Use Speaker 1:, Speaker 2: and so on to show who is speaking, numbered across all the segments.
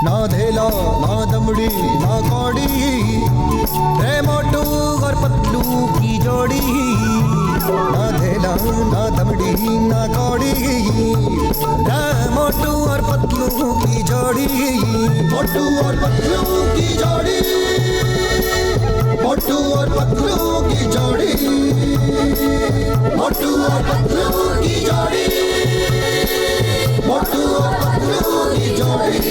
Speaker 1: धेला ना दमड़ी ना कौड़ी रे मोटू और पतलू की जोड़ी ना धेला ना दमड़ी ना कौड़ी रे मोटू और पतलू की जोड़ी मोटू और पतलू की जोड़ी मोटू और पतलू की जोड़ी मोटू और पतलू की जोड़ी मोटू और पतलू की जोड़ी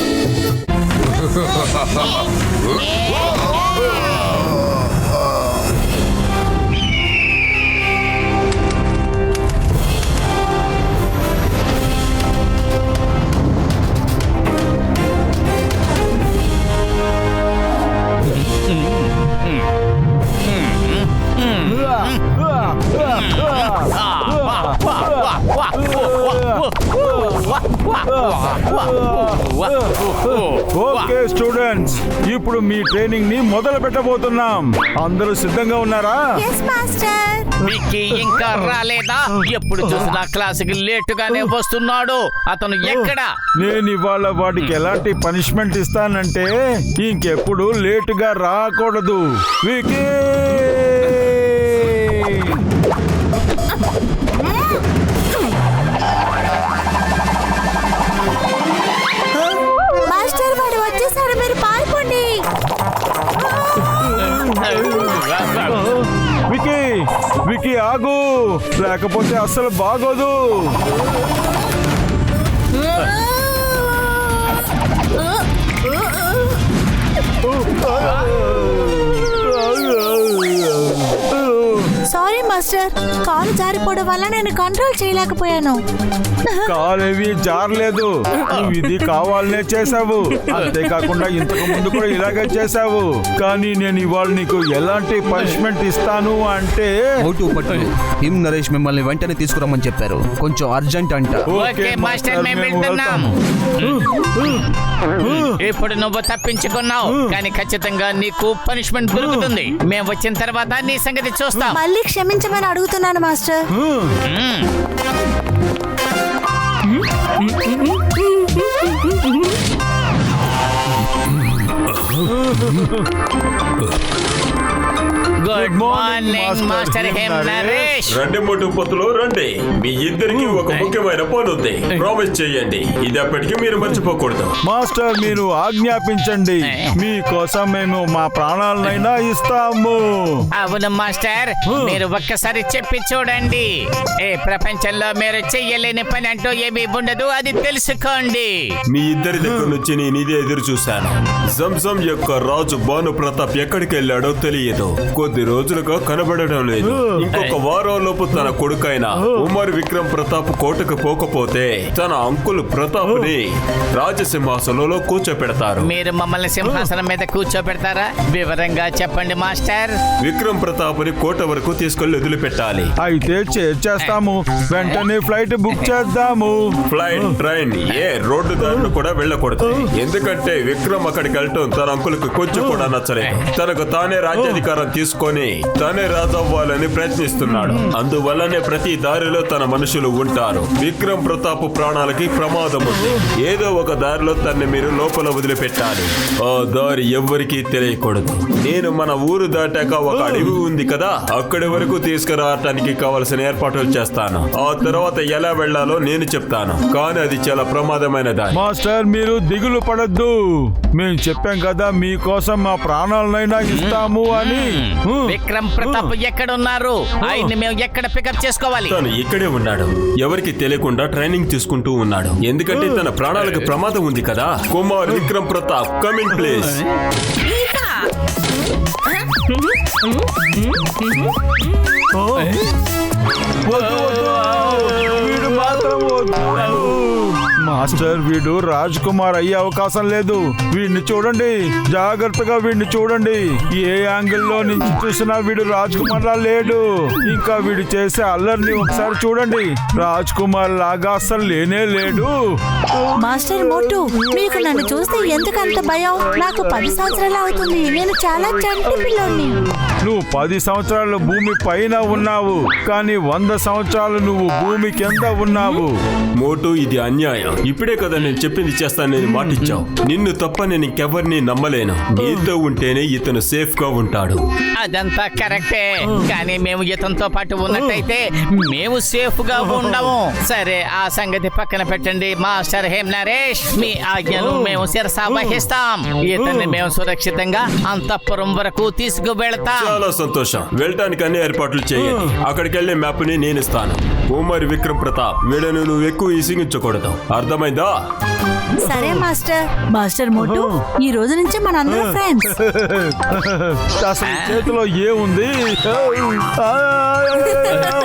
Speaker 2: ఓకే స్టూడెంట్స్, ఇప్పుడు మీ ట్రైనింగ్ ని మొదలు పెట్టబోతున్నాం. అందరూ సిద్ధంగా ఉన్నారా?
Speaker 3: yes master
Speaker 4: విక్కీ ఇంకా రాలేదా? ఎప్పుడు చూసినా క్లాసుకి లేటుగానే వస్తున్నాడు. అతను ఎక్కడ?
Speaker 2: నేను ఇవాళ వాడికి ఎలాంటి పనిష్మెంట్ ఇస్తానంటే ఇంకెప్పుడు లేటుగా రాకూడదు. వికీ
Speaker 3: మాస్టర్ వాడు వచ్చేసాడు, మీరు పారిపోండి.
Speaker 2: వికీ వికీ ఆగు, లేకపోతే అస్సలు బాగోదు.
Speaker 3: సారీ మాస్టర్, కాలు జారిపోవడం వల్ల నేను కంట్రోల్ చేయలేకపోయాను.
Speaker 2: కాలేవి జారలేదు, నువ్వు ఇది కావాలనే చేసావు. అంతేకాకుండా ఇంతకు ముందు కూడా ఇలాగే చేసావు. కానీ నేను ఇవాళ నీకు ఎలాంటి పనిష్మెంట్ ఇస్తాను అంటే
Speaker 5: మోటు పట్టు హిమ్ నరేష్ మిమ్మల్ని వెంటనే తీసుకురమ్మని చెప్పారు. కొంచెం అర్జెంట్ అంట.
Speaker 4: ఓకే మాస్టర్, మేము వెళ్తున్నాం. ఇప్పుడు నువ్వు తప్పించుకున్నావు, కానీ ఖచ్చితంగా నీకు పనిష్మెంట్ దొరుకుతుంది. మేము వచ్చిన తర్వాత నీ సంగతి చూస్తాం.
Speaker 3: మళ్ళీ క్షమించమని అడుగుతున్నాను master.
Speaker 4: Good morning master him Naresh.
Speaker 6: రండి మోటు పొత్తులు రండి. మీ ఇద్దరికి ఒక ముఖ్యమైన పని ఉంది. ప్రామిస్ చేయండి, ఇది అప్పటికి మీరు మర్చిపోకూడదు.
Speaker 2: మాస్టర్ మీరు ఆజ్ఞాపించండి, మీకోసం మేము మా ప్రాణాలనైనా ఇస్తాము.
Speaker 4: అవును మాస్టర్, మీరు ఒక్కసారి చెప్పి చూడండి. ఏ ప్రపంచంలో మీరు చెయ్యలేని పని అంటూ ఏమీ ఉండదు, అది తెలుసుకోండి.
Speaker 6: మీ ఇద్దరి దగ్గర నుంచి నేను ఇదే ఎదురు చూశాను. జంజం యొక్క రాజు భాను ప్రతాప్ ఎక్కడికి వెళ్ళాడో తెలియదు. కొద్ది రోజులుగా కనబడడం లేదు. ఇంకొక వారం లోపు తన కొడుకైన ఉమర్ విక్రమ్ ప్రతాప్ కోటకు పోకపోతే తన అంకుల్ ప్రతాప్ ని రాజసింహాసనంలో కూర్చోపెడతారు.
Speaker 4: మీరు మమ్మల్ని సింహాసనం మీద కూర్చోబెడతారా? వివరంగా చెప్పండి మాస్టర్.
Speaker 6: విక్రమ్ ప్రతాప్ ని కోట వరకు తీసుకెళ్లి వదిలిపెట్టాలి.
Speaker 2: అయితే చేస్తాము, వెంటనే ఫ్లైట్ బుక్ చేద్దాము.
Speaker 6: ఫ్లైట్, ట్రైన్, ఏ రోడ్డు దారులు కూడా వెళ్ళకూడదు. ఎందుకంటే విక్రమ్ అక్కడికి వెళ్ళటం తన అంకుల్కి కొంచెం కూడా నచ్చలేదు. తనకు తానే రాజ్యాధికారం తీసుకొని తనే రాజవ్వాలని ప్రయత్నిస్తున్నాడు. అందువల్లనే ప్రతి దారిలో తన మనుషులు ఉంటారు. విక్రమ్ ప్రతాప్ ప్రాణాలకి ప్రమాదం ఉంది. ఏదో ఒక దారిలో తన్ని మీరు లోపల వదిలిపెట్టాలి. ఆ దారి ఎవ్వరికీ తెలియకూడదు. నేను మన ఊరు దాటాక ఒక అడవి ఉంది కదా, అక్కడి వరకు తీసుకురావటానికి కావలసిన ఏర్పాట్లు చేస్తాను. ఆ తర్వాత ఎలా వెళ్లాలో నేను చెప్తాను, కానీ అది చాలా ప్రమాదమైన దారి.
Speaker 2: మాస్టర్ మీరు దిగులు పడద్దు, మేము చెప్పాం కదా మీకోసం మా ప్రాణాలనైనా ఇస్తాము అని.
Speaker 4: విక్రమ్ ప్రతాప్ ఎక్కడ ఉన్నారు? ఆయన్ని మేము ఎక్కడ పికప్ చేసుకోవాలి?
Speaker 6: తను ఇక్కడే ఉన్నాడు. ఎవరికి తెలియకుండా ట్రైనింగ్ తీసుకుంటూ ఉన్నాడు. ఎందుకంటే తన ప్రాణాలకు ప్రమాదం ఉంది కదా. Kumar Vikram Pratap, coming please.
Speaker 2: వీడు మాత్రం వద్దు. మాస్టర్ వీడు రాజ్ కుమార్ అయ్యే అవకాశం లేదు. వీడిని చూడండి, జాగ్రత్తగా వీడిని చూడండి. ఏ యాంగిల్లో నుంచి చూసినా వీడు రాజ్ కుమార్ లా లేడు. ఇంకా వీడు చేసే అల్లరిని ఒకసారి చూడండి, రాజ్ కుమార్ లాగా అస్సలు లేనే లేడు.
Speaker 3: మాస్టర్ మోటు, మీకు నన్ను చూస్తే ఎందుకంత భయం? నాకు 10 సంవత్సరాలు అవుతుంది. నేను చాలా చంటి పిల్లోని.
Speaker 2: నువ్వు 10 సంవత్సరాలు భూమి పైన ఉన్నావు, కానీ 100 సంవత్సరాలు నువ్వు భూమి కింద ఉన్నావు.
Speaker 6: మోటు, ఇది అన్యాయం. ఇప్పుడే కదా నేను చెప్పింది చేస్తానని మాటిచ్చావు. నిన్ను తప్ప నేను ఇంకెవరిని నమ్మలేను. నీతో ఉంటేనే ఇతను సేఫ్ గా ఉంటాడు.
Speaker 4: అదంతా కరెక్టే, కానీ మేము ఇతనితో పాటు ఉన్నట్టయితే మేము సేఫ్ గా ఉండము. సరే, ఆ సంగతి పక్కన పెట్టండి మాస్టర్ హేమ్ నరేష్. మీ ఆజ్ఞలు మేము శిరసా వహిస్తాం. ఇతన్ని మేము సురక్షితంగా అంతఃపురం వరకు తీసుకువెళతాం.
Speaker 6: చాలా సంతోషం. వెళ్ళటానికి అన్ని ఏర్పాట్లు చేయండి. అక్కడికి వెళ్లే మ్యాప్ ని నేను ఇస్తాను. కుమార్ విక్రమ్ ప్రతాప్, వీడను నువ్వు ఎక్కువ ఇసిగించకూడదు, అర్థమైందా?
Speaker 3: సరే మాస్టర్ మోటు, ఈ రోజు నుంచి మనందరం ఫ్రెండ్స్.
Speaker 2: అసలు చేతిలో ఏముంది?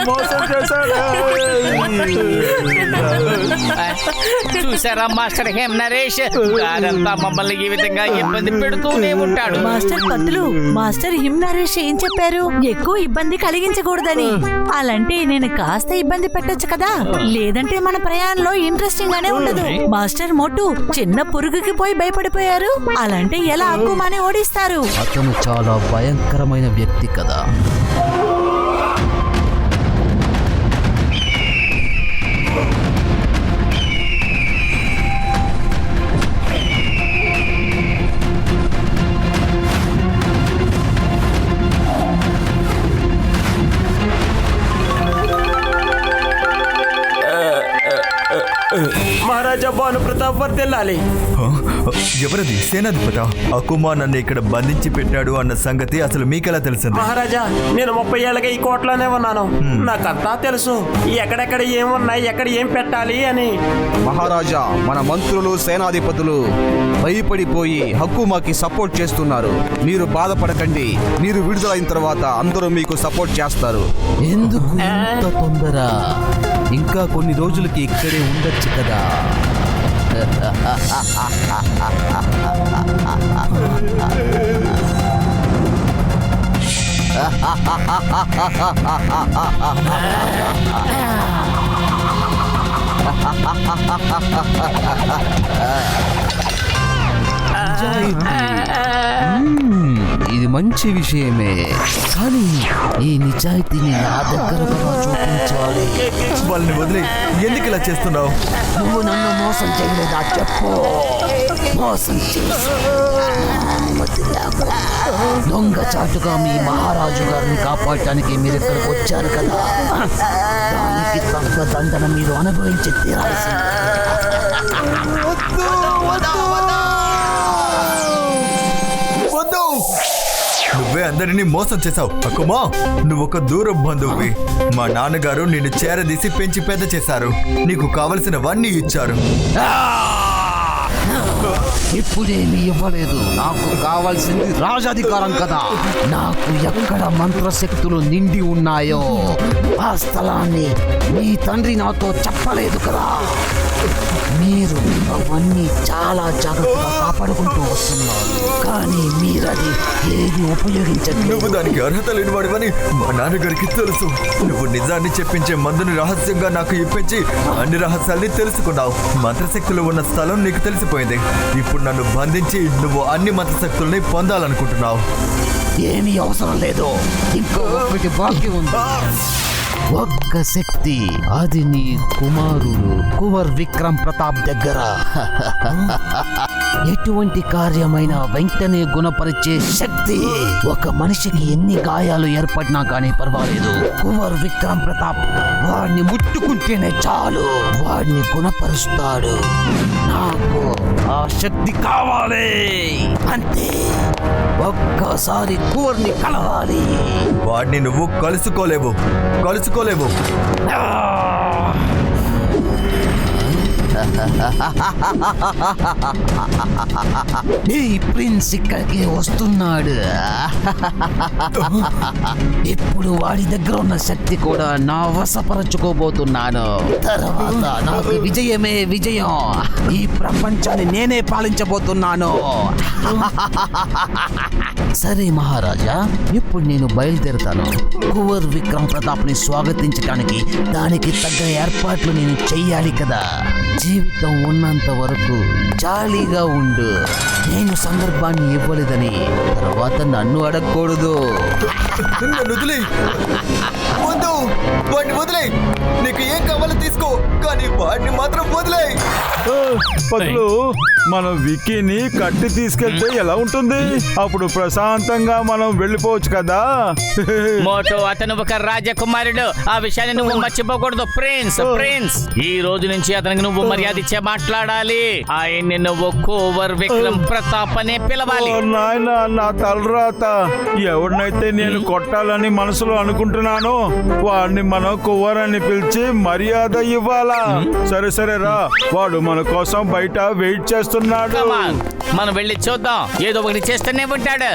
Speaker 2: మోసం చేశాడు.
Speaker 4: చూసారా మాస్టర్ హేమ్ నరేష్, వారంతా మమ్మల్ని ఈ విధంగా ఇబ్బంది పెడుతూనే ఉంటాడు.
Speaker 3: మాస్టర్ పత్తులు, మాస్టర్ హిమ్ నరేష్ ఏం చెప్పారు? ఎక్కువ ఇబ్బంది కలిగించకూడదని. అలాంటి నేను కాస్త ఇబ్బంది పెట్టొచ్చు కదా, లేదంటే మన ప్రయాణంలో ఇంట్రెస్టింగ్ గానే ఉండదు. మాస్టర్ మోటు చిన్న పురుగుకి పోయి భయపడిపోయారు, అలాంటి ఎలా అక్కుమాని ఓడిస్తారు?
Speaker 5: అతను చాలా భయంకరమైన వ్యక్తి కదా.
Speaker 6: మహారాజా భాను ప్రతాప్ వర్ధిల్లాలి.
Speaker 1: ఎవరది? సేనాధిపత. అకుమా నన్ను ఇక్కడ బంధించి పెట్టాడు అన్న సంగతి అసలు మీకెలా తెలిసింది?
Speaker 7: మహారాజా, నేను 30 ఏళ్ళగా ఈ కోటలోనే ఉన్నాను. నాకంతా తెలుసు, ఎక్కడెక్కడ ఏమున్నాయి, ఎక్కడ ఏం పెట్టాలి అని.
Speaker 5: మహారాజా, మన మంత్రులు సేనాధిపతులు భయపడిపోయి హక్కుమాకి సపోర్ట్ చేస్తున్నారు. మీరు బాధపడకండి, మీరు విడుదలైన తర్వాత అందరూ మీకు సపోర్ట్ చేస్తారు. ఎందుకు ఇంత తొందర? ఇంకా కొన్ని రోజులకి ఇక్కడే ఉండొచ్చు కదా. ఇది మంచి విషయమే, కానీ ఈ నిజాయితీని నా దగ్గర కూడా చూపించాలి.
Speaker 1: వాళ్ళని వదిలే ఎందుకు ఇలా చేస్తున్నావు?
Speaker 5: నువ్వు నన్ను మోసం చేయలేదా చెప్పు. మోసం చేసి దొంగ చాటుగా మీ మహారాజు గారిని కాపాడటానికి మీరు ఇక్కడికి వచ్చారు కదా, దానికి తగ్గ దండన మీరు అనుభవించి తీరాల్సింది.
Speaker 1: నువ్వే అందరినీ మోసం చేశావు అకుమా. నువ్వు ఒక దూరం బంధువువి. మా నాన్నగారు నిన్ను చేరదీసి పెంచి పెద్ద చేశారు. నీకు కావలసినవన్నీ ఇచ్చారు.
Speaker 5: ఇప్పుడేమి ఇవ్వలేదు. నాకు కావాల్సింది రాజాధికారం కదా. నాకు ఎక్కడ మంత్రశక్తులు నిండి ఉన్నాయో ఆ స్థలాన్ని మీ తండ్రి నాతో చెప్పలేదు కదా. మీరు అవన్నీ చాలా జాగ్రత్తగా కాపాడుకుంటూ వస్తున్నారు, కానీ మీరది ఏది ఉపయోగించండి.
Speaker 1: నువ్వు దానికి అర్హత లేనివాడివని మా నాన్నగారికి తెలుసు. నువ్వు నిజాన్ని చెప్పించే మందుని రహస్యంగా నాకు ఇప్పించి అన్ని రహస్యాల్ని తెలుసుకున్నావు. మంత్రశక్తులు ఉన్న స్థలం నీకు తెలిసిపోయింది. ఇప్పుడు నన్ను బంధించి నువ్వు అన్ని మంత్రశక్తుల్ని పొందాలనుకుంటున్నావు.
Speaker 5: ఏమీ అవసరం లేదు, ఇంకో ఒకటి బాకీ ఉంది. ఒక్క శక్తి, అది నీ కుమారుడు కువర్ విక్రమ్ ప్రతాప్ దగ్గర. ఎటువంటి కార్యమైనా వెంటనే గుణపరిచే శక్తి. ఒక మనిషికి ఎన్ని గాయాలు ఏర్పడినా కానీ పర్వాలేదు, కువర్ విక్రమ్ ప్రతాప్ వాడిని ముట్టుకుంటేనే చాలు, వాడిని గుణపరుస్తాడు. నాకు ఆ శక్తి కావాలి అంతే. ఒక్కసారి కువర్ని కలవాలి.
Speaker 1: వాడిని నువ్వు కలుసుకోలేవు.
Speaker 5: ఈ ప్రిన్స్ ఇక్కడికి వస్తున్నాడు. ఇప్పుడు వాడి దగ్గర ఉన్న శక్తి కూడా నా వశపరచుకోబోతున్నాను. తర్వాత నాకు విజయమే విజయం. ఈ ప్రపంచాన్ని నేనే పాలించబోతున్నాను. సరే మహారాజా, ఇప్పుడు నేను బయలుదేరుతాను. కువర్ విక్రమ్ ప్రతాప్ ని స్వాగతించడానికి దానికి తగ్గ ఏర్పాట్లు నేను చెయ్యాలి కదా. జీవితం ఉన్నంత వరకు జాలీగా ఉండు. నేను సందర్భాన్ని ఇవ్వలేదని తర్వాత నన్ను అడగకూడదు.
Speaker 1: నన్ను వదిలే, వద్దు, వాడిని వదిలే. నీకు ఏం కావాలో తీసుకో, కానీ వాడిని మాత్రం వదిలే.
Speaker 2: పతులు, మనం విక్కీని కట్టి తీసుకెళ్తే ఎలా ఉంటుంది? అప్పుడు ప్రశాంతంగా మనం వెళ్ళిపోవచ్చు కదా.
Speaker 4: మోటో అతను ఒక రాజకుమారుడు, ఆ విషయాన్ని నువ్వు మర్చిపోకూడదు. ప్రిన్స్ ప్రిన్స్ ఈ రోజు నుంచి అతనికి నువ్వు మర్యాద ఇచ్చే మాట్లాడాలి. ఆయన్ని నువ్వు కోవర్ విక్రమ్ ప్రతాప్ అనే పిలవాలి.
Speaker 2: ఓ నాయనా, నా తలరాత. ఎవరినైతే నేను కొట్టాలని మనసులో అనుకుంటున్నానో వాడిని మనం కువ్వరని పిలిచి మర్యాద ఇవ్వాలా. సరే సరే రా, వాడు మన కోసం బయట వెయిట్ చేస్తున్నాడు.
Speaker 4: Come on, మనం వెళ్ళి చూద్దాం. ఏదో ఒకటి చేస్తూనే ఉంటాడు.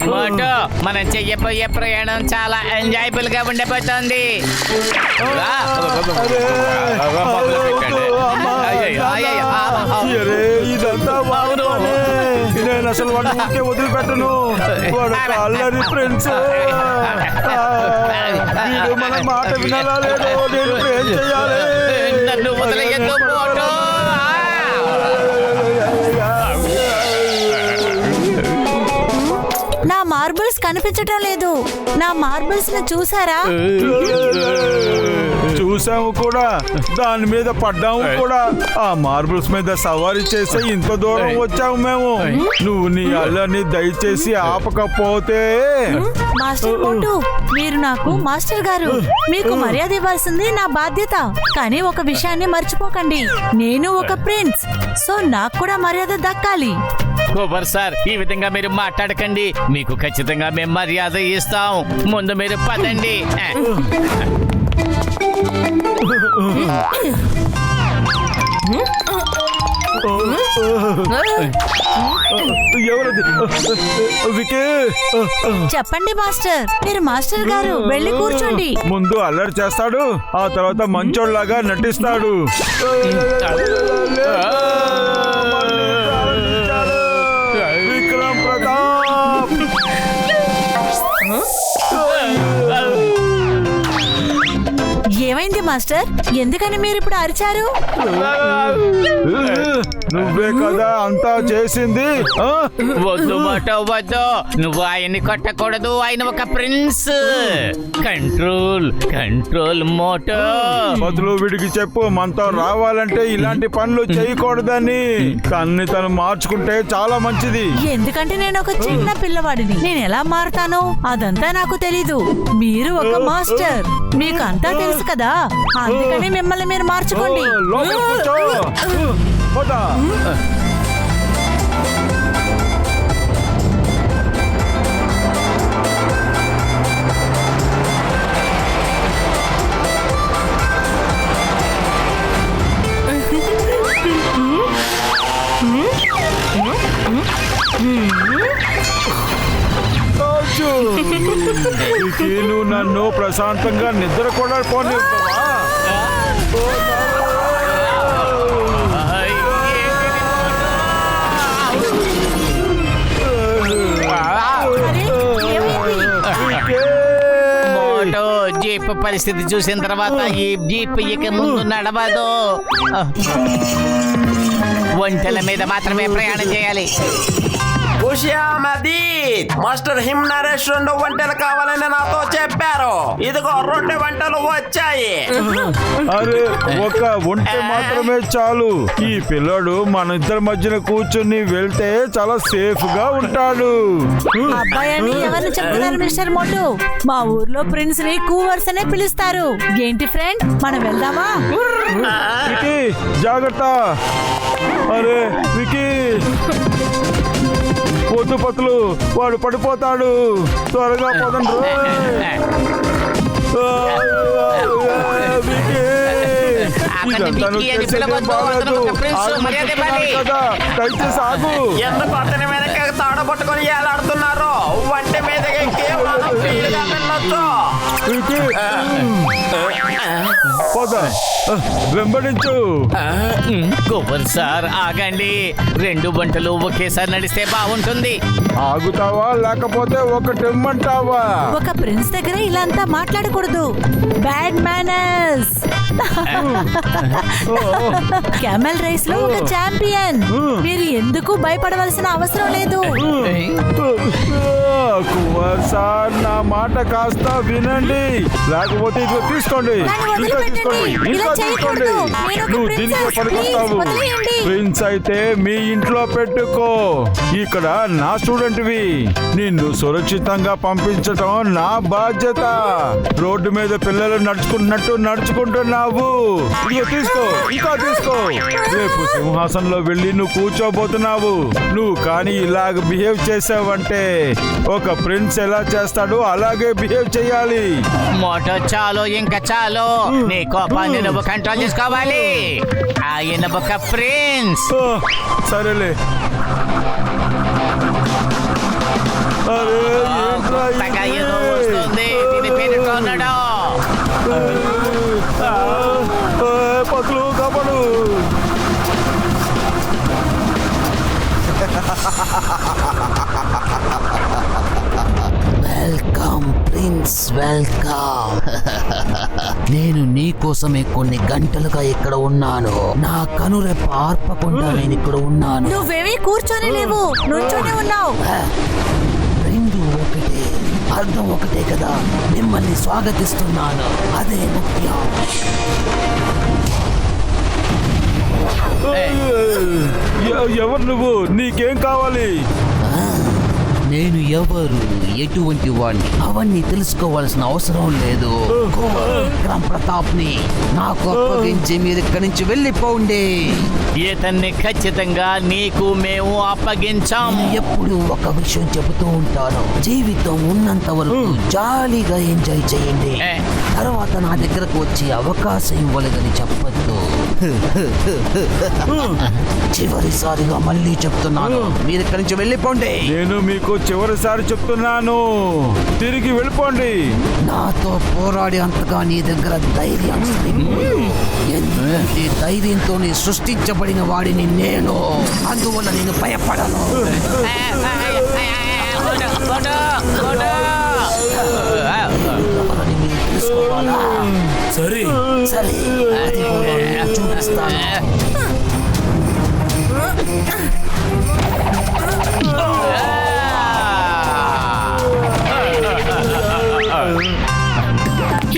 Speaker 4: మోటో, మనం చెయ్యబోయే ప్రయాణం చాలా ఎంజాయబుల్ గా ఉండబోతోంది.
Speaker 2: ఇదంతా వాడు పనే. నేను అసలు వాడిని ఊరికే వదిలిపెట్టను. వాడు అల్లరి ఫ్రెండ్స్. వీడు మన మాట వినాలా లేదో, నేను ఏం చెయ్యాలి?
Speaker 4: నన్ను వదిలేయొద్దు మోటో.
Speaker 3: నా మార్బుల్స్ కనిపించటం లేదు. నా మార్బుల్స్ ని చూసారా?
Speaker 2: చూసాము కూడా, దాని మీద పడ్డాము కూడా. ఆ మార్బుల్స్ మీద సవారీ చేసి ఇంత దూరం వచ్చాము మేము. నువ్వు నీ అల్లరిని దయచేసి ఆపకపోతే.
Speaker 3: మాస్టర్ మోటు, మీరు నాకు మాస్టర్ గారు. మీకు మర్యాద ఇవ్వాల్సింది నా బాధ్యత. కానీ ఒక విషయాన్ని మర్చిపోకండి, నేను ఒక ప్రిన్స్. సో నాకు కూడా మర్యాద దక్కాలి.
Speaker 4: కోవర్ సార్, ఈ విధంగా మీరు మాట్లాడకండి. మీకు ఖచ్చితంగా మేము మర్యాద ఇస్తాం. ముందు మీరు పదండి.
Speaker 2: ఎవరది? వికీ,
Speaker 3: చెప్పండి మాస్టర్. మీరు మాస్టర్ గారు, వెళ్ళి కూర్చోండి.
Speaker 2: ముందు అల్లరి చేస్తాడు, ఆ తర్వాత మంచోళ్ళలాగా నటిస్తాడు. విక్రమ్ ప్రతాప్.
Speaker 3: ఏమైంది మాస్టర్? ఎందుకని మీరు ఇప్పుడు అరిచారు?
Speaker 2: నువ్వే కదా అంతా చేసింది.
Speaker 4: వద్దు మోటో, వద్దు. నువ్వు ఆయన్ని కొట్టకూడదు. ఆయన ఒక ప్రిన్స్. Control control Moto.
Speaker 2: బదులు వీడికి చెప్పు, మనతో రావాలంటే ఇలాంటి పనులు చేయకూడదని. తన్ని తను మార్చుకుంటే చాలా మంచిది.
Speaker 3: ఎందుకంటే నేను ఒక చిన్న పిల్లవాడిని. నేను ఎలా మారుతానో అదంతా నాకు తెలీదు. మీరు ఒక మాస్టర్, మీకు అంతా తెలుసు కదా. అందుకని మిమ్మల్ని మీరు మార్చుకోండి.
Speaker 2: లోపల కూర్చో. పోదా. నువ్వు నన్ను ప్రశాంతంగా నిద్ర కూడా పోనివ్వవా?
Speaker 3: అరే, ఏమైంది?
Speaker 4: మోటో, జీప్ పరిస్థితి చూసిన తర్వాత ఈ జీప్ ఇక ముందు నడవదు. ఒంటెల మీద మాత్రమే ప్రయాణం చేయాలి.
Speaker 7: మాస్టర్ హిమ్ నరేష్ 2 వంటలు కావాలని నాతో చెప్పారు. ఇదిగో 2 వంటలు వచ్చాయి.
Speaker 2: అరే, ఒక ఒంటె మాత్రమే చాలు. ఈ పిల్లడు మన ఇద్దరి మధ్యన కూర్చుని వెళ్తే చాలా సేఫ్ గా ఉంటాడు.
Speaker 3: అబ్బాయి అని ఎవరిని చెప్తున్నారు మిస్టర్ మోటు? మా ఊర్లో ప్రిన్స్ ని కూవర్స్ అనే పిలుస్తారు. ఏంటి ఫ్రెండ్, మనం వెళ్దామా?
Speaker 2: వికీ, జాగ్రత్త. అరే వికీ, వద్దు పతులు, వాడు పడిపోతాడు. త్వరగా పదండి. దయచేసి ఆగు.
Speaker 7: ఎందుకు అతని వెనక తాడ పట్టుకొని ఏలాడుతున్నారు? వంట మీద ఎక్కి మనం ఫ్రీగా వెళ్ళొచ్చు.
Speaker 2: వికీ, పద, వెంబడించు.
Speaker 4: కుమార్ సార్ ఆగండి, 2 బంటలు ఒకేసారి నడిస్తే బాగుంటుంది.
Speaker 2: ఆగుతావా లేకపోతే ఒకటి ఇమ్మంటావా?
Speaker 3: ఒక ప్రిన్స్ దగ్గర ఇలా అంతా మాట్లాడకూడదు. Bad manners. కెమెల్ రేస్ లో ఒక ఛాంపియన్. మీరు ఎందుకు భయపడవలసిన అవసరం లేదు.
Speaker 2: కుమార్ సార్ నా మాట కాస్త వినండి, లేకపోతే ఇదిగో తీసుకోండి.
Speaker 3: నన్ను
Speaker 2: ఇంకా
Speaker 3: వదిలిపెట్టండి.
Speaker 2: తీసుకోండి,
Speaker 3: ఇలా
Speaker 2: ఇంకా
Speaker 3: చేయకూడదు.
Speaker 2: తీసుకోండి.
Speaker 3: నేను ఒక
Speaker 2: నువ్వు
Speaker 3: ప్రిన్సెస్.
Speaker 2: దీనికి పడుకొస్తావు.
Speaker 3: ప్లీజ్ వదిలేయండి.
Speaker 2: ప్రిన్స్ అయితే మీ ఇంట్లో పెట్టుకో. ఇక్కడ నా స్టూడెంట్వి, నిన్ను సురక్షితంగా పంపించటం నా బాధ్యత. రోడ్డు మీద పిల్లలు నడుచుకుంటున్నట్టు నడుచుకుంటున్నావు. ఇదిగో తీసుకో, ఇంకా తీసుకో. రేపు సింహాసనంలో వెళ్ళి నువ్వు కూర్చోబోతున్నావు. నువ్వు కానీ ఇలాగ బిహేవ్ చేసావంటే ఒక ప్రిన్స్ ఎలా చేస్తాడో అలాగే బిహేవ్ చేయాలి.
Speaker 4: మోటో చాలు, ఇంకా చాలు. నీ కోపాన్ని నువ్వు కంట్రోల్ చేసుకోవాలి. ఆయన ఒక ప్రిన్స్.
Speaker 2: ఆ, సరేలే. అరే ఏంట్రా ఇది?
Speaker 4: కొత్తగా ఏదో వస్తుంది, దీని పేరు టోర్నడో.
Speaker 2: పక్కలు కాపాడు.
Speaker 8: Welcome prince, welcome. నేను నీ కోసమే కొన్ని గంటలుగా ఇక్కడ ఉన్నాను. నా కనురెప్ప ఆర్పకుండా నేను ఇక్కడ ఉన్నాను.
Speaker 3: నువ్వేమీ కూర్చొని లేవు, నుంచొని ఉన్నావు.
Speaker 8: రెండు ఒకటే, అర్థం ఒకటే కదా. మిమ్మల్ని స్వాగతిస్తున్నాను, అదే ముఖ్యం.
Speaker 2: ఎవరు నువ్వు? నీకేం కావాలి?
Speaker 8: నేను ఎవరు, ఎటువంటి వాడిని అవన్నీ తెలుసుకోవాల్సిన అవసరం లేదు. విక్రమ్ ప్రతాప్ ని నాకు అప్పగించి మీరు ఇక్కడి నుంచి వెళ్ళిపోండి.
Speaker 4: ఇతన్ని ఖచ్చితంగా నీకు మేము అప్పగించాం.
Speaker 8: నేను ఎప్పుడు ఒక విషయం చెబుతూ ఉంటాను, జీవితం ఉన్నంత వరకు జాలీగా ఎంజాయ్ చేయండి. తర్వాత నా దగ్గరకు వచ్చి అవకాశం ఇవ్వలేదని చెప్పద్దు. చివరిసారిగా మళ్ళీ చెప్తున్నాను, మీరు ఇక్కడి నుంచి వెళ్ళిపోండి.
Speaker 2: నేను మీకు చివరిసారి చెప్తున్నాను, తిరిగి వెళ్ళిపోండి.
Speaker 8: నాతో పోరాడే అంతగా నీ దగ్గర ధైర్యం సరిపోదు. ఎందుకంటే ధైర్యంతోనే సృష్టించబడిన వాడిని నేను, అందువల్ల నేను భయపడను. ఎవరని మీరు తెలుసుకోవాలా? సరే, అది కూడా నేను చూపిస్తాను.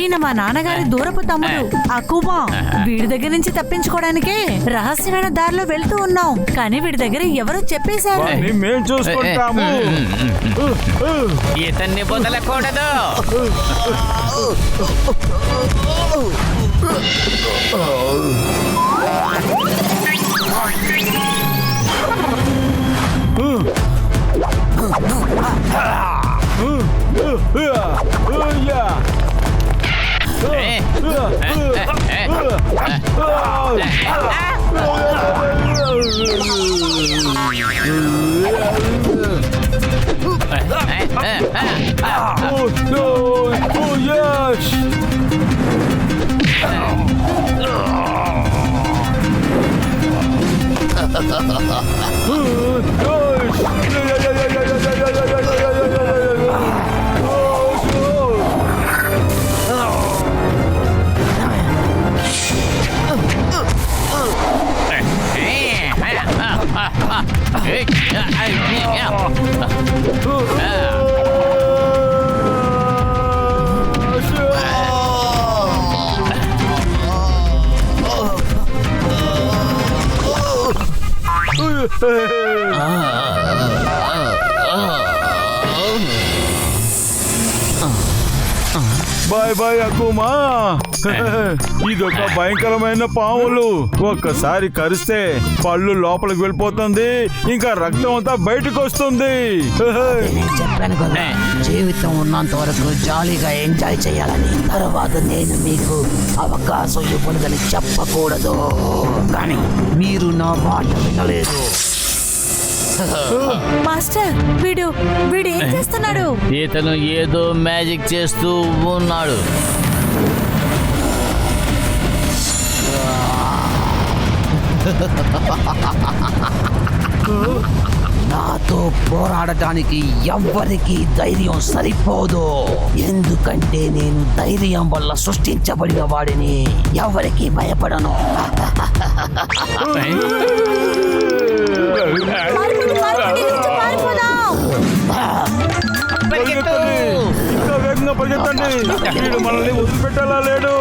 Speaker 3: ఈయన మా నాన్నగారి దూరపు తమ్ముడు అకుబా. వీడి దగ్గర నుంచి తప్పించుకోవడానికే రహస్యమైన దారిలో వెళ్తూ ఉన్నాం, కానీ వీడి దగ్గర ఎవరో చెప్పేశారు.
Speaker 2: వాడిని మేం చూసుకుంటాము.
Speaker 4: ఇతన్ని వదలకూడదు.
Speaker 2: Bye bye Akuma. ఇదొక భయంకరమైన పాములు. ఒక్కసారి కరిస్తే పళ్ళు లోపలికి వెళ్ళిపోతుంది, ఇంకా రక్తం అంతా బయటకు వస్తుంది.
Speaker 8: నేను చెప్పాను కదా, జీవితం ఉన్నంత వరకు జాలీగా ఎంజాయ్ చేయాలని. తర్వాత నేను మీకు అవకాశం ఇవ్వలేదని చెప్పకూడదు, కానీ మీరు నా మాట వినలేదు.
Speaker 3: మాస్టర్, వీడు ఏం చేస్తున్నాడు?
Speaker 4: ఇతను ఏదో మ్యాజిక్ చేస్తూ ఉన్నాడు.
Speaker 8: నాతో పోరాడటానికి ఎవ్వరికి ధైర్యం సరిపోదు. ఎందుకంటే నేను ధైర్యం వల్ల సృష్టించబడిన వాడిని. ఎవరికి భయపడను.
Speaker 2: పరిగెత్తండి, ఇంకా వేగంగా పరిగెత్తండి. వీడు మనల్ని వదిలిపెట్టేలా లేడు.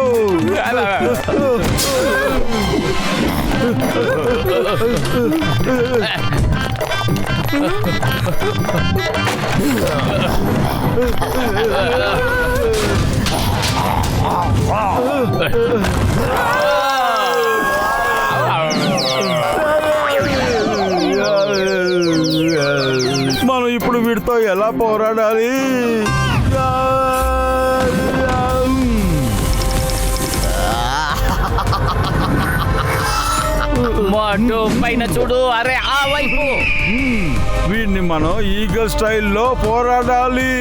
Speaker 2: మనం ఇప్పుడు వీడితో ఎలా పోరాడాలి?
Speaker 4: మోటు పైన చూడు. అరే ఆ వైపు.
Speaker 2: వీడిని మనం ఈగల్ స్టైల్లో పోరాడాలి.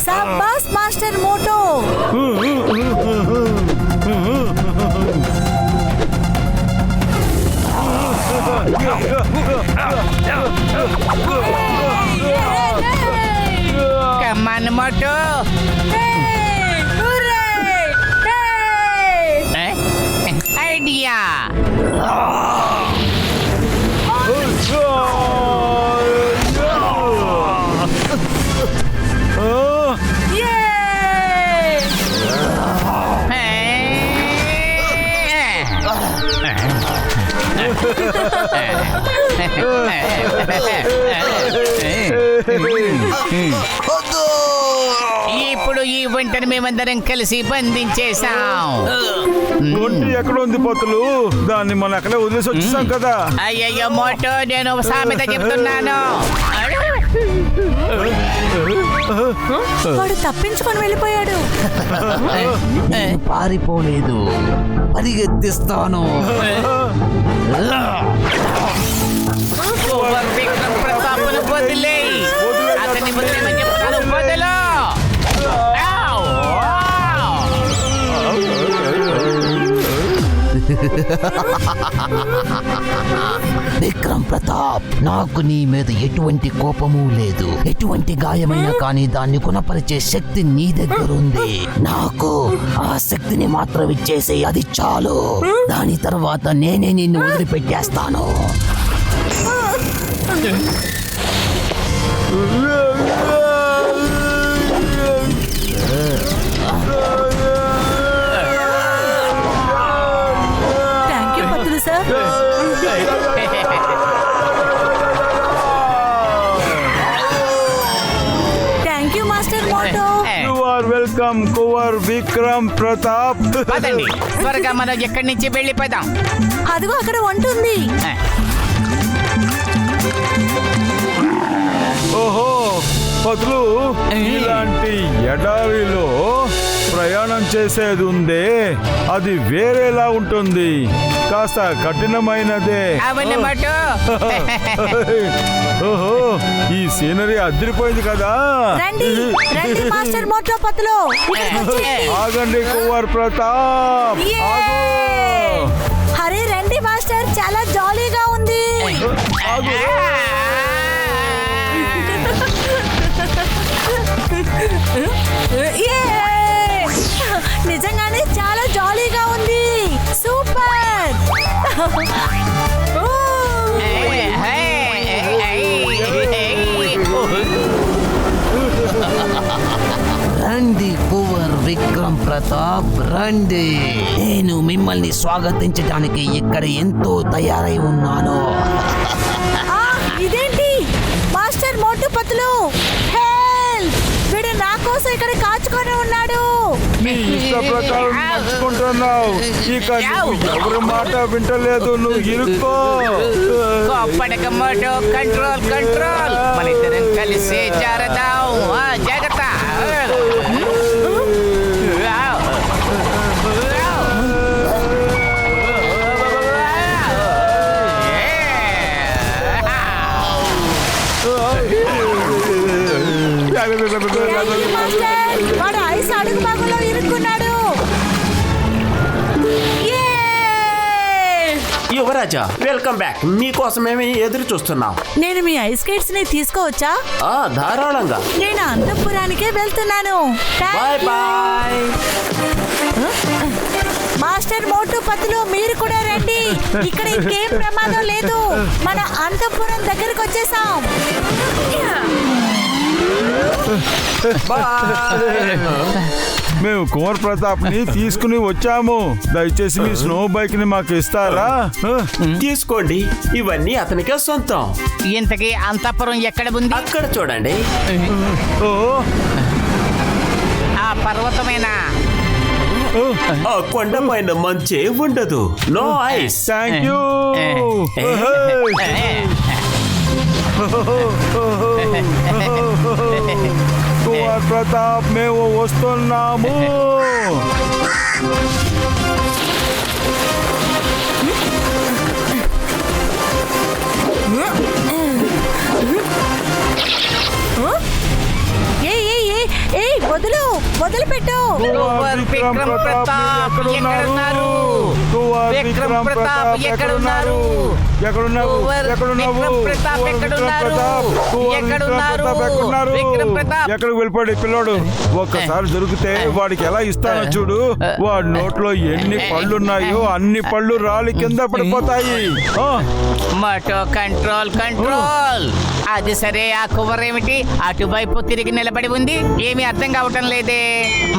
Speaker 3: సబ్బాస్ మాస్టర్ మోటో.
Speaker 4: కమాన్ మోటు. ఐడియా. ఇప్పుడు ఈ వంటను మేమందరం కలిసి బంధించేశాం.
Speaker 2: ఒంటి ఎక్కడ ఉంది పొత్తులు? దాన్ని మనం అక్కడే వదిలేసి వచ్చేసాం కదా.
Speaker 4: అయ్యయ్యో మోటో, నేను ఒక సామెత చెప్తున్నాను.
Speaker 3: వాడు తప్పించుకొని వెళ్ళిపోయాడు.
Speaker 8: నేను పారిపోలేదు, పరిగెత్తిస్తాను.
Speaker 4: విక్రమ్ ప్రతాప్ను వదిలేయ్. అతన్ని వదిలేమని చెప్తాను. వదిలో.
Speaker 8: విక్రమ్ ప్రతాప్, నాకు నీ మీద ఎటువంటి కోపము లేదు. ఎటువంటి గాయమైనా కానీ దాన్ని గుణపరిచే శక్తి నీ దగ్గర ఉంది. నాకు ఆ శక్తిని మాత్రం ఇచ్చేసే, అది చాలు. దాని తర్వాత నేనే నిన్ను వదిలిపెట్టేస్తాను.
Speaker 3: Thank you Patlu sir. Thank you master Motu.
Speaker 2: You are welcome Kunwar Vikram Pratap.
Speaker 4: పదండి, త్వరగా మనం ఎక్కడి నుంచి వెళ్ళిపోదాం.
Speaker 3: అదిగో అక్కడ ఉంటుంది.
Speaker 2: ఓహో పతులు, ఇలాంటి ఎడారిలో ప్రయాణం చేసేది ఉందే, అది వేరేలా ఉంటుంది. కాస్త కఠినమైనదే.
Speaker 4: అవునమాట.
Speaker 2: ఓహో, ఈ సీనరీ అదిరిపోయింది కదా.
Speaker 3: రండి రండి మాస్టర్ మోటో పత్తులు.
Speaker 2: ఆగండి కువర్ ప్రతాప్, ఆగు.
Speaker 3: అరే రండి మాస్టర్, చాలా జాలీగా ఉంది.
Speaker 2: ఆగు.
Speaker 3: నిజంగానే చాలా జాలీగా ఉంది. సూపర్.
Speaker 8: రండి కువర్ విక్రమ్ ప్రతాప్, రండి. నేను మిమ్మల్ని స్వాగతించడానికి ఇక్కడ ఎంతో తయారై ఉన్నాను.
Speaker 3: ఇదేంటి మాస్టర్ మోటు పత్తులు? వీడు నా కోసం ఇక్కడ కాచుకొని ఉన్నాడు.
Speaker 2: నీ ఇష్ట ప్రకారం నడుచుకుంటున్నావు. ఇక నువ్వు ఎవరి మాట వింటలేదు. నువ్వు ఇరుక్కో.
Speaker 4: Control control. మన ఇద్దరం జాగ్రత్త జాగ్రత్త.
Speaker 3: మాస్టర్, వాడు ఐస్ అడుగు భాగంలో ఇరుక్కున్నాడు.
Speaker 7: యువరాజా వెల్కమ్ బ్యాక్. మీకోసమేమి ఎదురు చూస్తున్నాం.
Speaker 3: నేను మీ ఐస్ స్కేట్స్ ని తీసుకోవచ్చా?
Speaker 7: ధారాళంగా.
Speaker 3: నేను అంతఃపురానికే వెళ్తున్నాను.
Speaker 7: Bye bye.
Speaker 3: Master Motu Patlu, మీరు కూడా రండి. ఇక్కడ ఇంకేం ప్రమాదం లేదు. మన అంతఃపురం దగ్గరకు వచ్చేసాం.
Speaker 2: మేము కుమార్ ప్రతాప్ ని తీసుకుని వచ్చాము. దయచేసి మీ స్నో బైక్ ని మాకు ఇస్తారా?
Speaker 7: తీసుకోండి, ఇవన్నీ అతనికే సొంతం.
Speaker 4: ఇంతకీ అంతఃపురం ఎక్కడ ఉంది?
Speaker 7: అక్కడ చూడండి.
Speaker 2: ఓ,
Speaker 4: ఆ పర్వతమేనా?
Speaker 7: ఆ కొండ పైన మంచే ఉండదు. No ice.
Speaker 2: Thank you. Kumar Pratap, మేము వస్తున్నాము.
Speaker 3: వదిలిపెట్టు.
Speaker 4: విక్రమ్ ప్రతాప్ ఎక్కడున్నారు? విక్రమ్ ప్రతాప్ ఎక్కడున్నారు?
Speaker 2: ఎక్కడున్నావు?
Speaker 4: విక్రమ్ ప్రతాప్ ఎక్కడున్నారు? ఎక్కడున్నారు? విక్రమ్ ప్రతాప్
Speaker 2: ఎక్కడికి వెళ్ళిపోయాడు పిల్లోడు? ఒక్కసారి దొరికితే వాడికి ఎలా ఇస్తానో చూడు. వాడి నోట్లో ఎన్ని పళ్ళున్నాయో అన్ని పళ్ళు రాలి కింద పడిపోతాయి.
Speaker 4: Motu control control. అది సరే, ఆ కవర్ ఏమిటి అటువైపు తిరిగి నిలబడి ఉంది? ఏమీ అర్థం కావటం లేదే.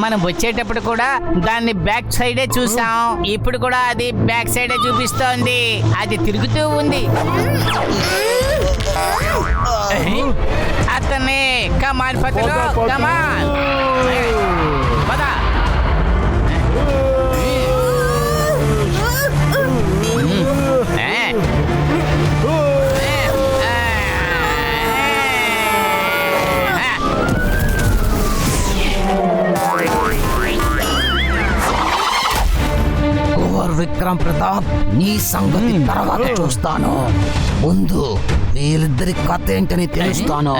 Speaker 4: మనం వచ్చేటప్పుడు కూడా దాన్ని బ్యాక్ సైడే చూసాం. ఇప్పుడు కూడా అది బ్యాక్ సైడే చూపిస్తోంది. అది తిరుగుతూ ఉంది. అతనే కమాన్ పతులు, కమాన్ పద.
Speaker 8: విక్రమ్ ప్రతాప్, నీ సంగతి తర్వాత చూస్తాను. ముందు వీళ్ళిద్దరి కథ ఏంటని తెలుస్తాను.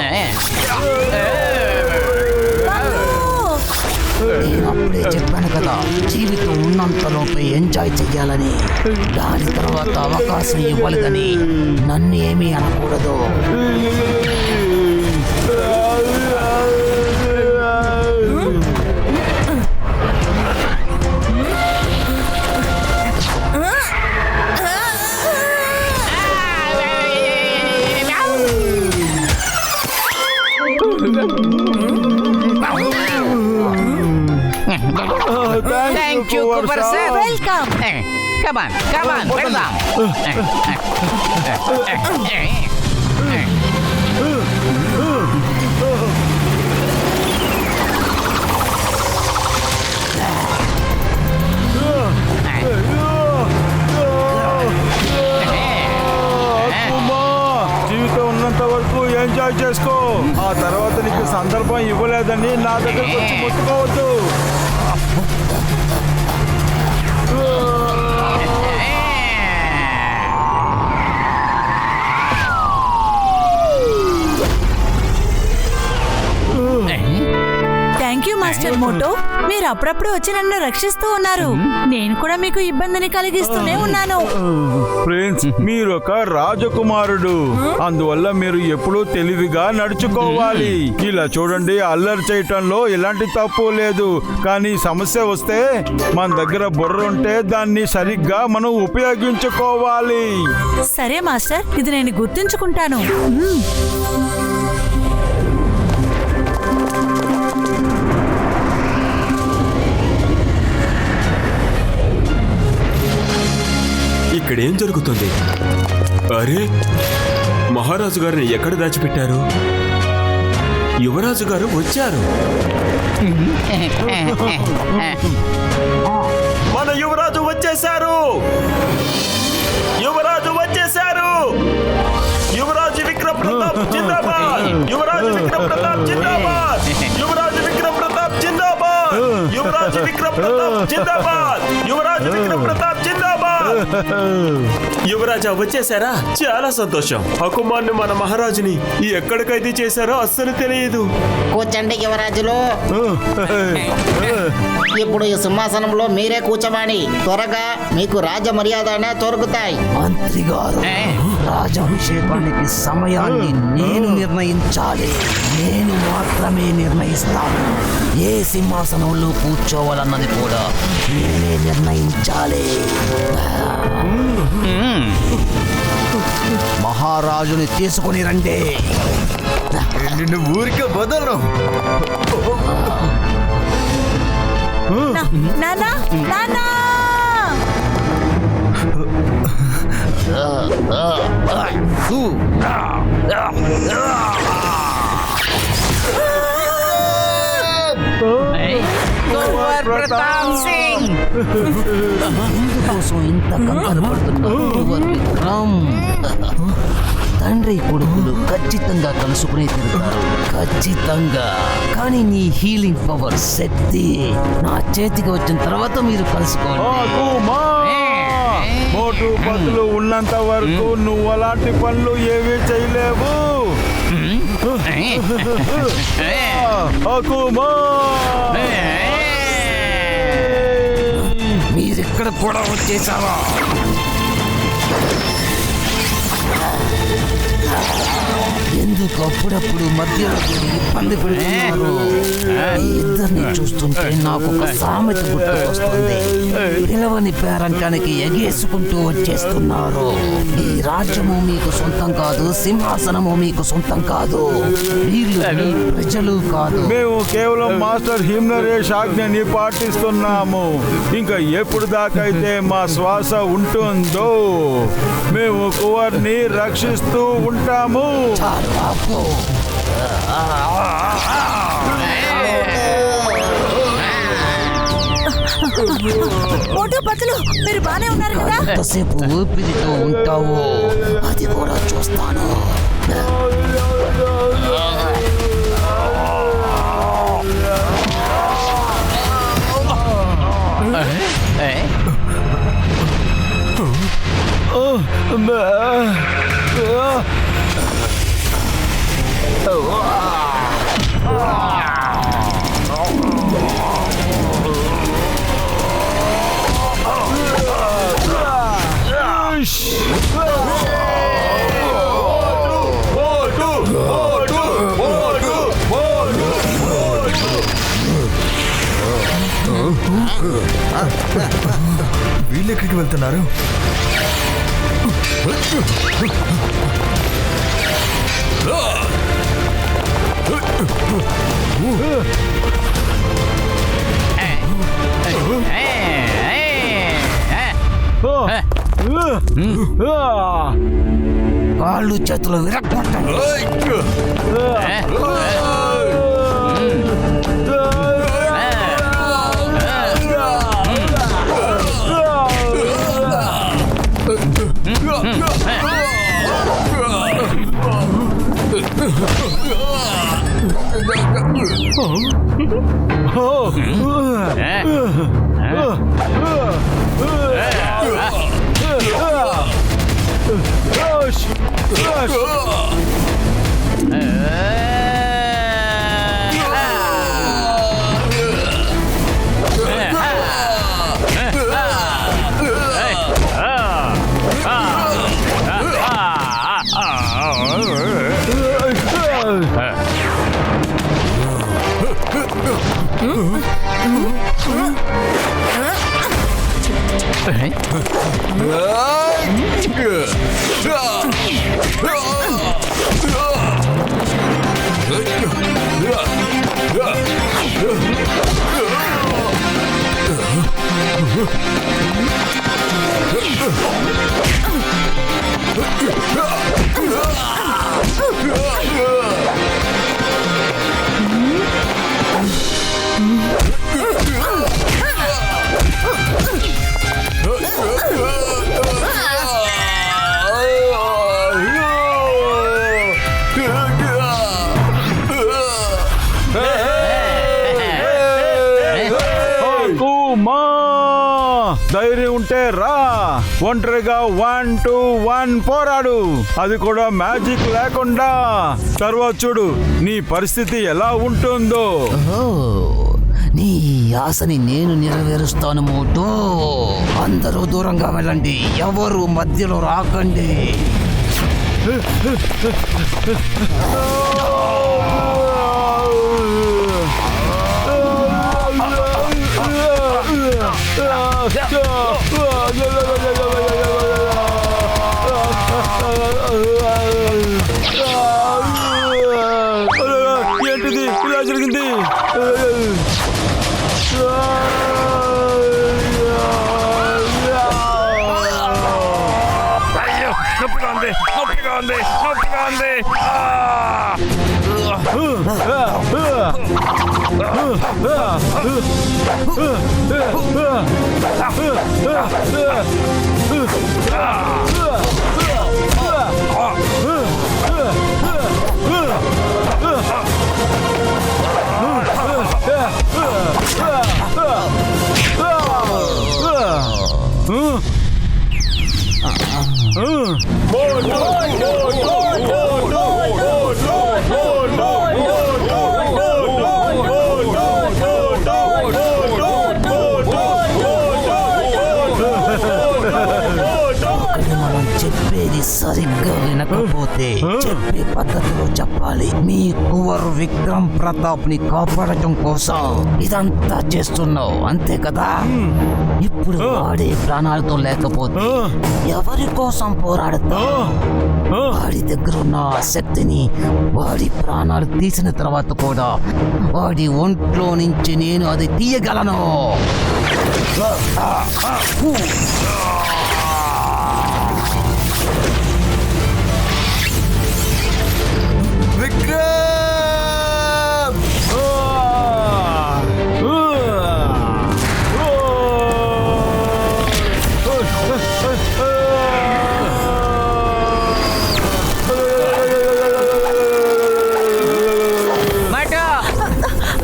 Speaker 8: నేను అప్పుడే చెప్పాను కదా, జీవితం ఉన్నంతలోపే ఎంజాయ్ చెయ్యాలని. దాని తర్వాత అవకాశం ఇవ్వలేదని నన్ను ఏమీ అనకూడదు.
Speaker 4: Thank you, Cooper sir.
Speaker 3: Welcome.
Speaker 4: Come on, come on, వెళ్దాం.
Speaker 2: జీవితం ఉన్నంత వరకు ఎంజాయ్ చేసుకో. ఆ తర్వాత నీకు సందర్భం ఇవ్వలేదని నా దగ్గరకు వచ్చి ముట్టుకోవద్దు.
Speaker 3: Thank you master Motu. మీరు అప్పుడప్పుడు వచ్చి నన్ను రక్షిస్తూ ఉన్నారు. నేను కూడా మీకు ఇబ్బందిని కలిగిస్తూనే ఉన్నాను.
Speaker 2: ప్రిన్స్, మీరు ఒక రాజకుమారుడు, అందువల్ల మీరు ఎప్పుడూ తెలివిగా నడుచుకోవాలి. ఇలా చూడండి, అల్లరి చేయటంలో ఎలాంటి తప్పు లేదు. కానీ సమస్య వస్తే మన దగ్గర బుర్ర ఉంటే దాన్ని సరిగ్గా మనం ఉపయోగించుకోవాలి.
Speaker 3: సరే మాస్టర్, ఇది నేను గుర్తుంచుకుంటాను.
Speaker 6: ఇక్కడేం జరుగుతుంది? అరే, మహారాజు గారిని ఎక్కడ దాచిపెట్టారు? యువరాజు గారు వచ్చారు. మన యువరాజు వచ్చేశారు. యువరాజు వచ్చేశారు. యువరాజు విక్రమ విక్రమ్ ప్రతాప్ జిందాబాద్ యువరాజు విక్రమ్ ప్రతాప్ జిందాబాద్ యువరాజు విక్రమ్ ప్రతాప్ జిందాబాద్ యువరాజు విక్రమ్ ప్రతాప్ జిందాబాద్ యువరాజు విక్రమ్ ప్రతాప్ జిందాబాద్ యువరాజా వచ్చేసారా? చాలా సంతోషం. హకుమాన్ని మన మహారాజుని ఎక్కడికైతే చేశారో అస్సలు తెలియదు.
Speaker 8: కూర్చోండి యువరాజులు. ఇప్పుడు ఈ సింహాసనంలో మీరే కూర్చోమని. త్వరగా మీకు రాజ మర్యాదనే దొరుకుతాయి. మంత్రి గారు, రాజాభిషేకానికి సమయాన్ని నేను నిర్ణయించాలి. నేను మాత్రమే నిర్ణయిస్తాను. ఏ సింహాసనంలో కూర్చోవాలన్నది కూడా నేనే నిర్ణయించాలి. మహారాజుని తీసుకుని రండి.
Speaker 1: నిన్ను ఊరికే వదలను.
Speaker 3: నానా నానా
Speaker 4: ప్రతాప్ సింగ్
Speaker 8: ఎందుకోసం ఇంత కంగారు పడుతున్నారు విక్రమ్? తండ్రి కొడుకులు ఖచ్చితంగా కలుసుకునే తిరుగుతారు, ఖచ్చితంగా. కానీ నీ హీలింగ్ పవర్ శక్తి నా చేతికి వచ్చిన తర్వాత మీరు కలుసుకోండి.
Speaker 2: మోటు పతులు ఉన్నంత వరకు నువ్వు అలాంటి పనులు ఏమీ చేయలేవు.
Speaker 8: మీరెక్కడ కూడా వచ్చేసావా? ఎందుకు అప్పుడప్పుడు మధ్యలో ఇబ్బంది పెడుతున్నారు? ఈ ఇద్దరిని చూస్తుంటే నాకు ఒక సామెత గుర్తు వస్తుంది. పిలవని పేరంటానికి ఎగేసుకుంటూ వచ్చేస్తున్నారు. ఈ రాజ్యము మీకు సొంతం కాదు, సింహాసనము మీకు సొంతం కాదు, వీళ్ళు మీ ప్రజలు కాదు.
Speaker 2: మేము కేవలం మాస్టర్ హిమ్నరేష్ ఆజ్ఞని పాటిస్తున్నాము. ఇంకా ఎప్పుడు దాకైతే మా శ్వాస ఉంటుందో మేము కువర్ని రక్షిస్తూ ఉంటాము.
Speaker 3: మోటు పతులు, మీరు బానే ఉన్నారు కదా?
Speaker 8: ఎంతసేపు ఊపిరితో ఉంటావో అది కూడా చూస్తాను.
Speaker 1: వీళ్ళు ఎక్కడికి వెళ్తున్నారు?
Speaker 8: కాళ్ళు చేతులు విరగొట్టండి.
Speaker 2: ధైర్యం ఉంటే రా, ఒంటరిగా 1 to 1 పోరాడు, అది కూడా మ్యాజిక్ లేకుండా. తర్వాత చూడు నీ పరిస్థితి ఎలా ఉంటుందో.
Speaker 8: ఓ, నీ ఆశని నేను నెరవేరుస్తాను మోటు. అందరూ దూరంగా వెళ్ళండి, ఎవరు మధ్యలో రాకండి.
Speaker 2: ఏంటిది ఇలా జరిగింది?
Speaker 9: అయ్యో, నొప్పిగా ఉంది, నొప్పిగా ఉంది, నొప్పిగా ఉంది.
Speaker 8: మనం చెప్పేది సరిగ్గా వినకపోతే చెప్పే పద్ధతిలో చెప్పాలి. మీ కువర్ విక్రమ్ ప్రతాప్ ని కాపాడటం కోసం ఇదంతా చేస్తున్నావు అంతే కదా. ఇప్పుడు వాడే ప్రాణాలతో లేకపోతే ఎవరి కోసం పోరాడతావు? వాడి దగ్గర ఉన్న ఆ శక్తిని, వాడి ప్రాణాలు తీసిన తర్వాత కూడా వాడి ఒంట్లో నుంచి నేను అది తీయగలను.
Speaker 1: Vikram!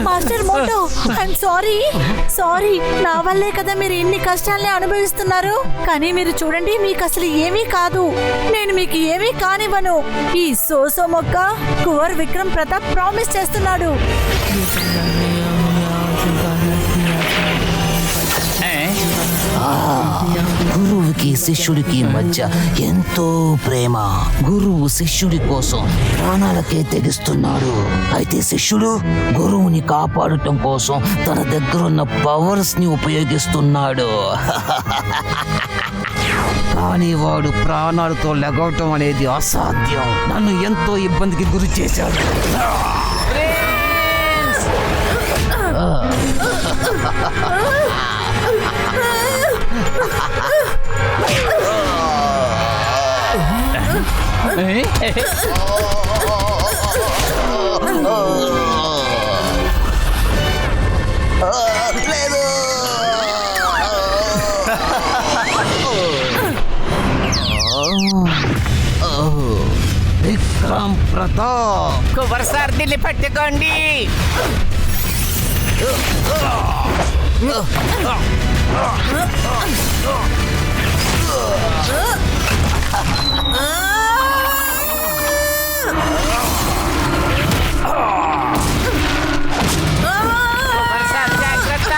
Speaker 3: Master Motu, I'm sorry. నా వల్లే కదా మీరు ఇన్ని కష్టాల్ని అనుభవిస్తున్నారు. కానీ మీరు చూడండి, మీకు అసలు ఏమీ కాదు. నేను మీకు ఏమీ కానివ్వను. ఈ సోసో మొక్క కువర్ విక్రమ్ ప్రతాప్ ప్రామిస్ చేస్తున్నాడు.
Speaker 8: గురువుకి శిష్యుడికి మధ్య ఎంతో ప్రేమ. గురువు శిష్యుడి కోసం ప్రాణాలకే తెగిస్తున్నాడు. అయితే శిష్యుడు గురువుని కాపాడటం కోసం తన దగ్గరున్న పవర్స్ ని ఉపయోగిస్తున్నాడు. కానీ వాడు ప్రాణాలతో లెగవటం అనేది అసాధ్యం. నన్ను ఎంతో ఇబ్బందికి గురి చేశాడు. విక్రమ్ ప్రతాప్,
Speaker 4: కువర్ సార్దిని పట్టుకోండి. కువర్ సార్ జాగ్రత్త.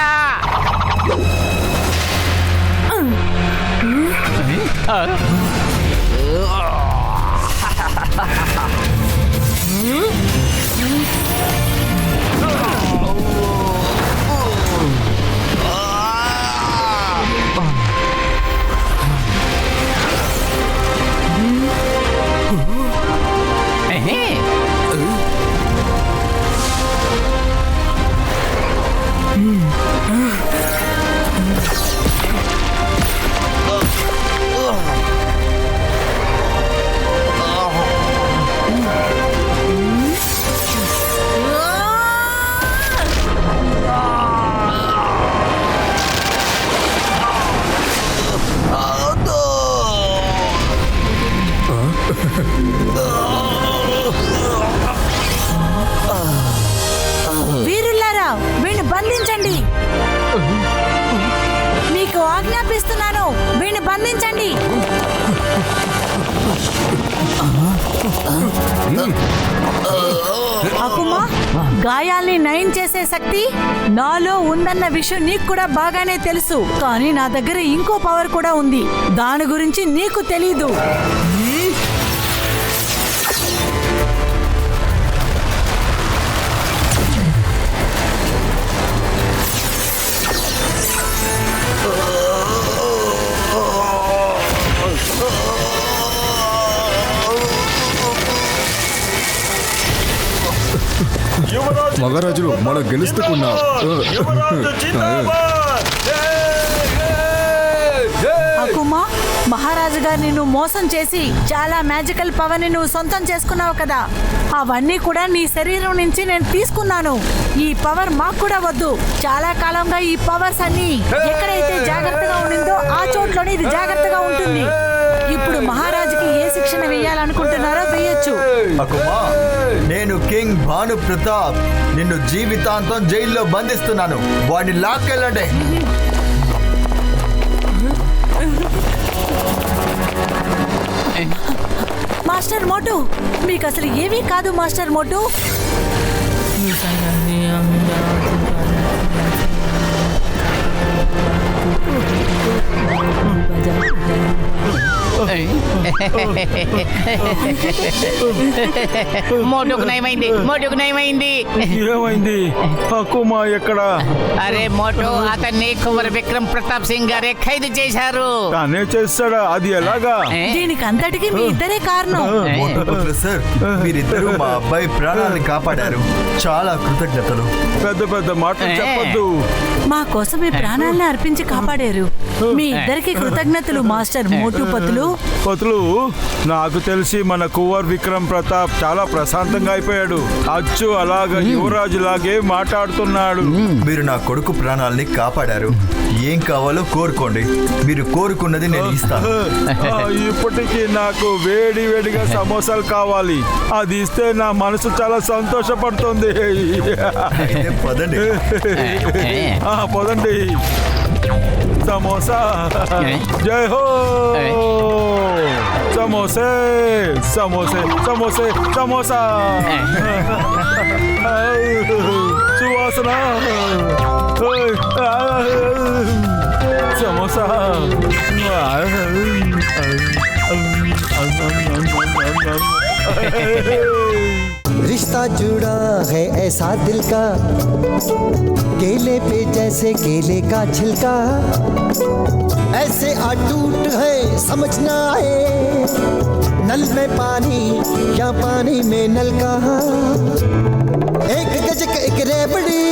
Speaker 3: అకుమా, గాయాల్ని నయం చేసే శక్తి నాలో ఉందన్న విషయం నీకు కూడా బాగానే తెలుసు. కానీ నా దగ్గర ఇంకో పవర్ కూడా ఉంది, దాని గురించి నీకు తెలీదు.
Speaker 1: మగరాజులు మనం గెలుస్తున్నాం.
Speaker 3: అకుమా, మహారాజు గారు నిన్ను మోసం చేసి చాలా మ్యాజికల్ పవర్ ని నువ్వు సొంతం చేసుకున్నావు కదా, అవన్నీ కూడా నీ శరీరం నుంచి నేను తీసుకున్నాను. ఈ పవర్ మాకు కూడా వద్దు. చాలా కాలంగా ఈ పవర్స్ అన్ని ఎక్కడైతే జాగ్రత్తగా ఉండిందో ఆ చోట్లోనే ఇది జాగ్రత్తగా ఉంటుంది. ఇప్పుడు మహారాజుకి ఏ శిక్షణ వేయాలనుకుంటున్నారో వేయొచ్చు.
Speaker 10: అకుమా, నేను కింగ్ భాను ప్రతాప్ నిన్ను జీవితాంతం జైల్లో బంధిస్తున్నాను. వాడిని లాక్కెళ్ళండి.
Speaker 3: మాస్టర్ మోటు, మీకు అసలు ఏమీ కాదు మాస్టర్ మోటు.
Speaker 4: మోటుకు నయమైంది, మోటుకు నయమైంది.
Speaker 2: ఏమైంది? అకుమా ఎక్కడ?
Speaker 4: అరే మోటు, అతన్ని కుమార్ విక్రమ్ ప్రతాప్ సింగ్ గారే ఖైదు చేశారు.
Speaker 2: తానే చేస్తాడా? అది ఎలాగా?
Speaker 3: దీనికి అంతటికి మీ ఇద్దరే కారణం.
Speaker 10: మోటుపుత్రులు సార్, మీరిద్దరూ మా అబ్బాయి ప్రాణాలను కాపాడారు. చాలా కృతజ్ఞతలు.
Speaker 2: పెద్ద పెద్ద మాటలు చెప్పొద్దు.
Speaker 3: మా కోసం మీ ప్రాణాలను అర్పించి కాపాడారు. మీ ఇద్దరికి కృతజ్ఞతలు మాస్టర్ మోటు పతులు.
Speaker 2: పతులు, నాకు తెలిసి మన కువర్ విక్రమ్ ప్రతాప్ చాలా ప్రశాంతంగా అయిపోయాడు. అచ్చు అలాగా యువరాజు లాగే మాట్లాడుతున్నాడు.
Speaker 10: మీరు నా కొడుకు ప్రాణాలని కాపాడారు. ఏం కావాలో కోరుకోండి, మీరు కోరుకున్నది నేను ఇస్తాను.
Speaker 2: ఇప్పటికీ నాకు వేడి వేడిగా సమోసాలు కావాలి. అది ఇస్తే నా మనసు చాలా సంతోషపడుతుంది.
Speaker 10: అయితే పదండి.
Speaker 2: పదండి. సమోసా, జై హో. సమోసే సమోసే సమోసే సమోసా. సువాసన. సమోసా.
Speaker 1: रिश्ता जुड़ा है ऐसा दिल का, केले पे जैसे केले का छिलका, ऐसे अटूट है समझ ना आए, नल में पानी या पानी में नल का, एक गज एक रेवड़ी